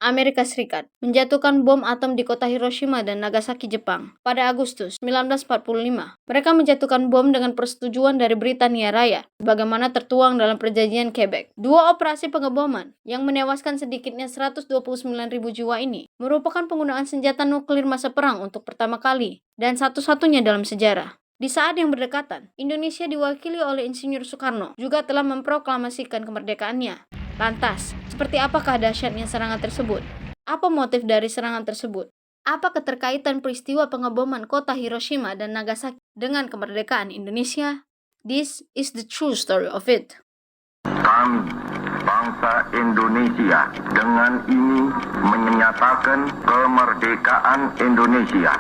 Amerika Serikat menjatuhkan bom atom di kota Hiroshima dan Nagasaki, Jepang pada Agustus 1945. Mereka menjatuhkan bom dengan persetujuan dari Britania Raya, sebagaimana tertuang dalam Perjanjian Quebec. Dua operasi pengeboman yang menewaskan sedikitnya 129.000 jiwa ini merupakan penggunaan senjata nuklir masa perang untuk pertama kali dan satu-satunya dalam sejarah. Di saat yang berdekatan, Indonesia diwakili oleh Insinyur Soekarno juga telah memproklamasikan kemerdekaannya. Lantas, seperti apakah dahsyatnya serangan tersebut? Apa motif dari serangan tersebut? Apa keterkaitan peristiwa pengeboman kota Hiroshima dan Nagasaki dengan kemerdekaan Indonesia? This is the true story of it. Kami, bangsa Indonesia, dengan ini menyatakan kemerdekaan Indonesia.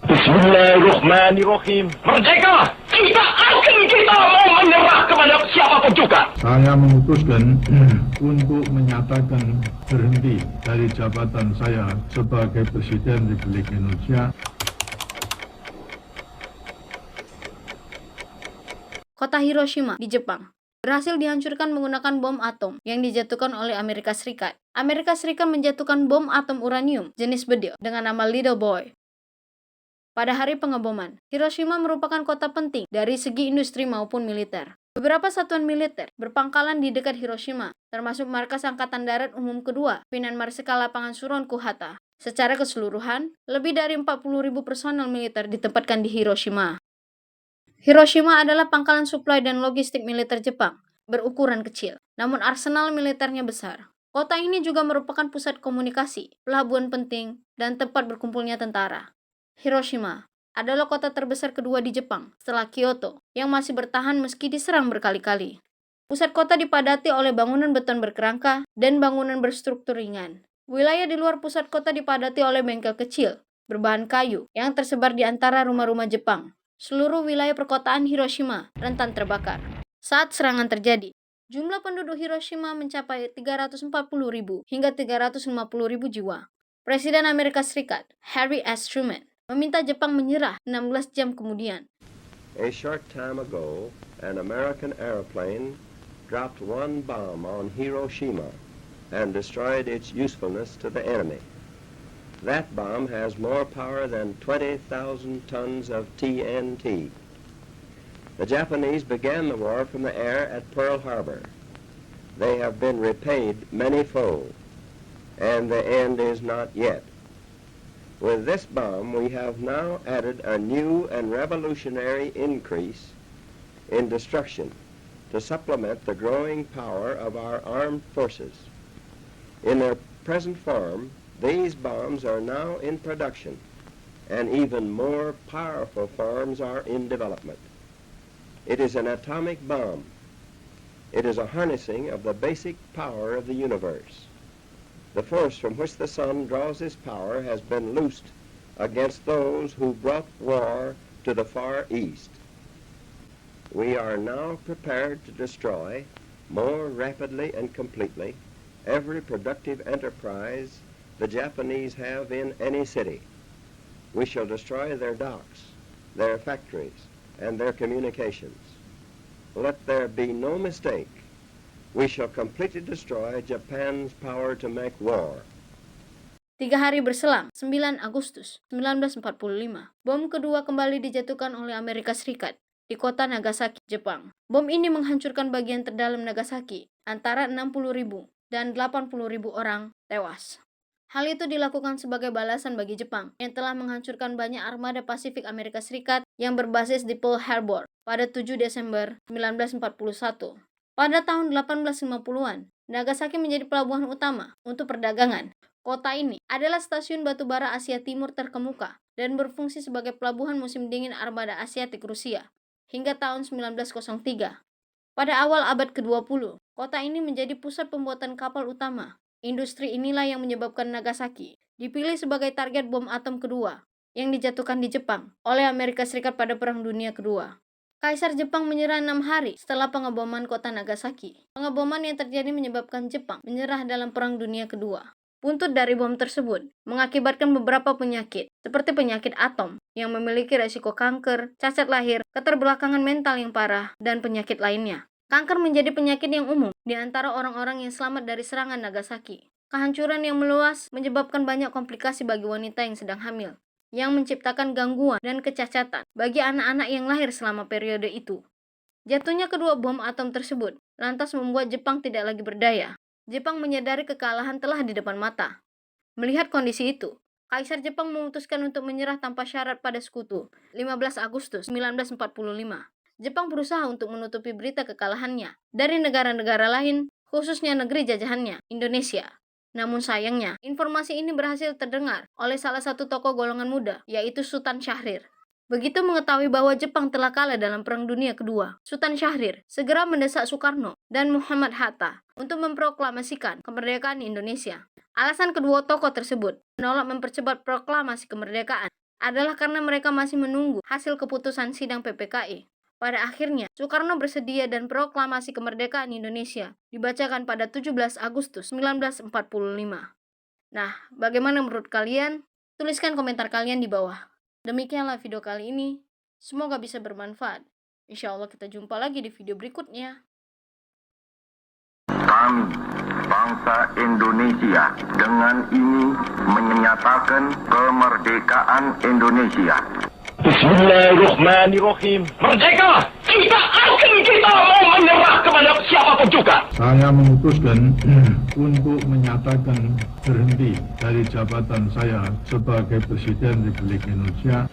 Bismillahirrahmanirrahim. Merdeka! Kita mau menyerah kepada siapapun juga. Saya memutuskan untuk menyatakan berhenti dari jabatan saya sebagai Presiden Republik Indonesia. Kota Hiroshima di Jepang berhasil dihancurkan menggunakan bom atom yang dijatuhkan oleh Amerika Serikat. Amerika Serikat menjatuhkan bom atom uranium jenis bedyl dengan nama Little Boy. Pada hari pengeboman, Hiroshima merupakan kota penting dari segi industri maupun militer. Beberapa satuan militer berpangkalan di dekat Hiroshima, termasuk Markas Angkatan Darat Umum Kedua, Pimpinan Marsikal Lapangan Suronku Hatta. Secara keseluruhan, lebih dari 40.000 personel militer ditempatkan di Hiroshima. Hiroshima adalah pangkalan suplai dan logistik militer Jepang, berukuran kecil, namun arsenal militernya besar. Kota ini juga merupakan pusat komunikasi, pelabuhan penting, dan tempat berkumpulnya tentara. Hiroshima adalah kota terbesar kedua di Jepang setelah Kyoto yang masih bertahan meski diserang berkali-kali. Pusat kota dipadati oleh bangunan beton berkerangka dan bangunan berstruktur ringan. Wilayah di luar pusat kota dipadati oleh bengkel kecil berbahan kayu yang tersebar di antara rumah-rumah Jepang. Seluruh wilayah perkotaan Hiroshima rentan terbakar. Saat serangan terjadi, jumlah penduduk Hiroshima mencapai 340.000 hingga 350.000 jiwa. Presiden Amerika Serikat, Harry S. Truman, meminta Jepang menyerah 16 jam kemudian. A short time ago, an American airplane dropped one bomb on Hiroshima and destroyed its usefulness to the enemy. That bomb has more power than 20,000 tons of TNT. The Japanese began the war from the air at Pearl Harbor. They have been repaid many-fold, and the end is not yet. With this bomb, we have now added a new and revolutionary increase in destruction to supplement the growing power of our armed forces. In their present form, these bombs are now in production, and even more powerful forms are in development. It is an atomic bomb. It is a harnessing of the basic power of the universe. The force from which the sun draws his power has been loosed against those who brought war to the Far East. We are now prepared to destroy more rapidly and completely every productive enterprise the Japanese have in any city. We shall destroy their docks, their factories, and their communications. Let there be no mistake. We shall completely destroy Japan's power to make war. 3 hari berselang, 9 Agustus 1945, bom kedua kembali dijatuhkan oleh Amerika Serikat di kota Nagasaki, Jepang. Bom ini menghancurkan bagian terdalam Nagasaki, antara 60.000 dan 80.000 orang tewas. Hal itu dilakukan sebagai balasan bagi Jepang yang telah menghancurkan banyak armada Pasifik Amerika Serikat yang berbasis di Pearl Harbor pada 7 Desember 1941. Pada tahun 1850-an, Nagasaki menjadi pelabuhan utama untuk perdagangan. Kota ini adalah stasiun batubara Asia Timur terkemuka dan berfungsi sebagai pelabuhan musim dingin armada Asiatik Rusia hingga tahun 1903. Pada awal abad ke-20, kota ini menjadi pusat pembuatan kapal utama. Industri inilah yang menyebabkan Nagasaki dipilih sebagai target bom atom kedua yang dijatuhkan di Jepang oleh Amerika Serikat pada Perang Dunia Kedua. Kaisar Jepang menyerah 6 hari setelah pengeboman kota Nagasaki. Pengeboman yang terjadi menyebabkan Jepang menyerah dalam Perang Dunia Kedua. Buntut dari bom tersebut mengakibatkan beberapa penyakit, seperti penyakit atom yang memiliki resiko kanker, cacat lahir, keterbelakangan mental yang parah, dan penyakit lainnya. Kanker menjadi penyakit yang umum di antara orang-orang yang selamat dari serangan Nagasaki. Kehancuran yang meluas menyebabkan banyak komplikasi bagi wanita yang sedang hamil, yang menciptakan gangguan dan kecacatan bagi anak-anak yang lahir selama periode itu. Jatuhnya kedua bom atom tersebut lantas membuat Jepang tidak lagi berdaya. Jepang menyadari kekalahan telah di depan mata. Melihat kondisi itu, Kaisar Jepang memutuskan untuk menyerah tanpa syarat pada Sekutu, 15 Agustus 1945. Jepang berusaha untuk menutupi berita kekalahannya dari negara-negara lain, khususnya negeri jajahannya, Indonesia. Namun sayangnya, informasi ini berhasil terdengar oleh salah satu tokoh golongan muda, yaitu Sultan Syahrir. Begitu mengetahui bahwa Jepang telah kalah dalam Perang Dunia Kedua, Sultan Syahrir segera mendesak Soekarno dan Muhammad Hatta untuk memproklamasikan kemerdekaan Indonesia. Alasan kedua tokoh tersebut menolak mempercepat proklamasi kemerdekaan adalah karena mereka masih menunggu hasil keputusan sidang PPKI. Pada akhirnya, Soekarno bersedia dan proklamasi kemerdekaan Indonesia dibacakan pada 17 Agustus 1945. Nah, bagaimana menurut kalian? Tuliskan komentar kalian di bawah. Demikianlah video kali ini. Semoga bisa bermanfaat. Insya Allah kita jumpa lagi di video berikutnya. Kami, bangsa Indonesia, dengan ini menyatakan kemerdekaan Indonesia. Bismillahirrahmanirrahim. Merdeka! Kita mau menyerah kepada siapapun juga. Saya memutuskan untuk menyatakan berhenti dari jabatan saya sebagai Presiden Republik Indonesia